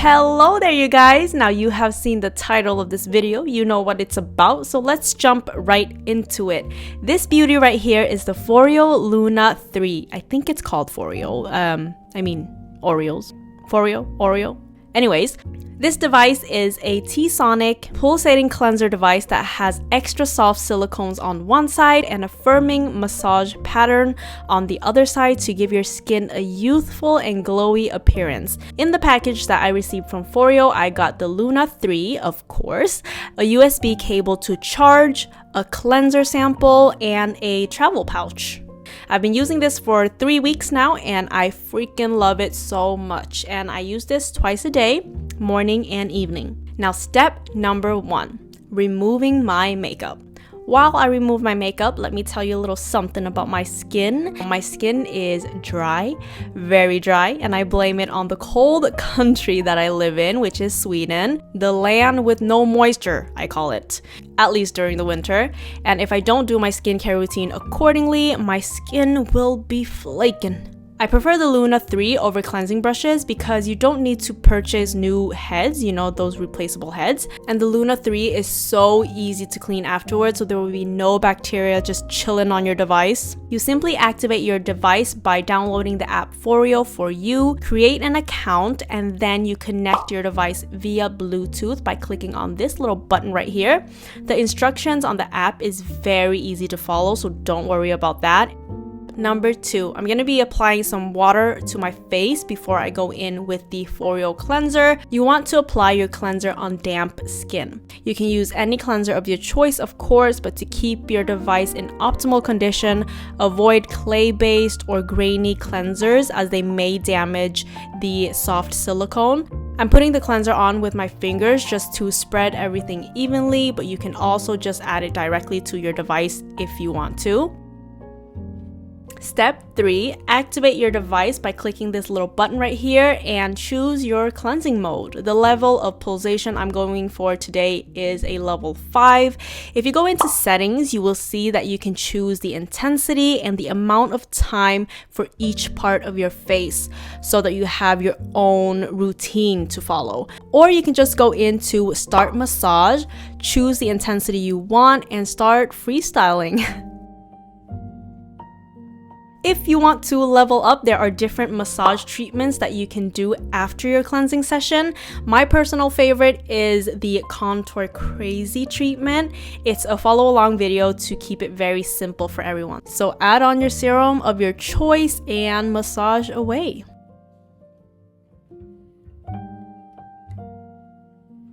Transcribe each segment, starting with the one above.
Hello there you guys! Now you have seen the title of this video, you know what it's about, so let's jump right into it. This beauty right here is the Foreo Luna 3. I think it's called Foreo. Oreos. Oreo. Anyways, this device is a T-Sonic pulsating cleanser device that has extra soft silicones on one side and a firming massage pattern on the other side to give your skin a youthful and glowy appearance. In the package that I received from Foreo, I got the Luna 3, of course, a USB cable to charge, a cleanser sample, and a travel pouch. I've been using this for 3 weeks now and I freaking love it so much, and I use this twice a day, morning and evening. Now step number 1, removing my makeup. While I remove my makeup, let me tell you a little something about my skin. My skin is dry, very dry, and I blame it on the cold country that I live in, which is Sweden. The land with no moisture, I call it, at least during the winter. And if I don't do my skincare routine accordingly, my skin will be flaking. I prefer the Luna 3 over cleansing brushes because you don't need to purchase new heads, you know, those replaceable heads. And the Luna 3 is so easy to clean afterwards, so there will be no bacteria just chilling on your device. You simply activate your device by downloading the app Foreo for you, create an account, and then you connect your device via Bluetooth by clicking on this little button right here. The instructions on the app is very easy to follow, so don't worry about that. Number 2, I'm going to be applying some water to my face before I go in with the Foreo cleanser. You want to apply your cleanser on damp skin. You can use any cleanser of your choice, of course, but to keep your device in optimal condition, avoid clay-based or grainy cleansers as they may damage the soft silicone. I'm putting the cleanser on with my fingers just to spread everything evenly, but you can also just add it directly to your device if you want to. Step 3, activate your device by clicking this little button right here and choose your cleansing mode. The level of pulsation I'm going for today is a level 5. If you go into settings, you will see that you can choose the intensity and the amount of time for each part of your face so that you have your own routine to follow. Or you can just go into start massage, choose the intensity you want, and start freestyling. If you want to level up, there are different massage treatments that you can do after your cleansing session. My personal favorite is the Contour Crazy treatment. It's a follow along video to keep it very simple for everyone. So add on your serum of your choice and massage away.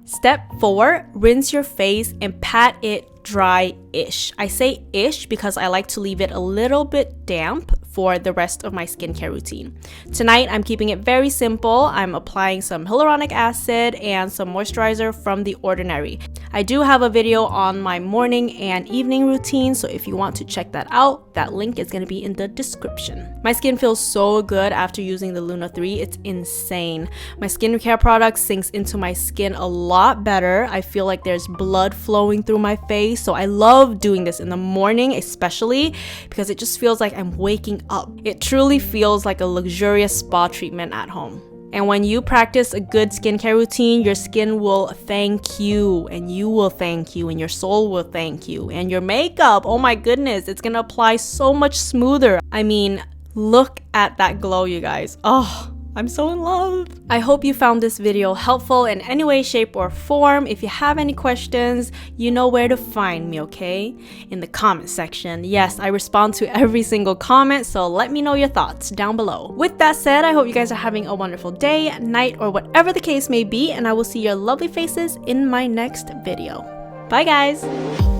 Step 4, rinse your face and pat it dry-ish. I say ish because I like to leave it a little bit damp for the rest of my skincare routine. Tonight, I'm keeping it very simple. I'm applying some hyaluronic acid and some moisturizer from The Ordinary. I do have a video on my morning and evening routine, so if you want to check that out, that link is going to be in the description. My skin feels so good after using the Luna 3. It's insane. My skincare product sinks into my skin a lot better. I feel like there's blood flowing through my face, so I love doing this in the morning especially because it just feels like I'm waking up. It truly feels like a luxurious spa treatment at home. And when you practice a good skincare routine, your skin will thank you, and you will thank you, and your soul will thank you. And your makeup, oh my goodness, it's gonna apply so much smoother. I mean, look at that glow, you guys. Oh, I'm so in love. I hope you found this video helpful in any way, shape, or form. If you have any questions, you know where to find me, okay? In the comment section. Yes, I respond to every single comment, so let me know your thoughts down below. With that said, I hope you guys are having a wonderful day, night, or whatever the case may be, and I will see your lovely faces in my next video. Bye, guys.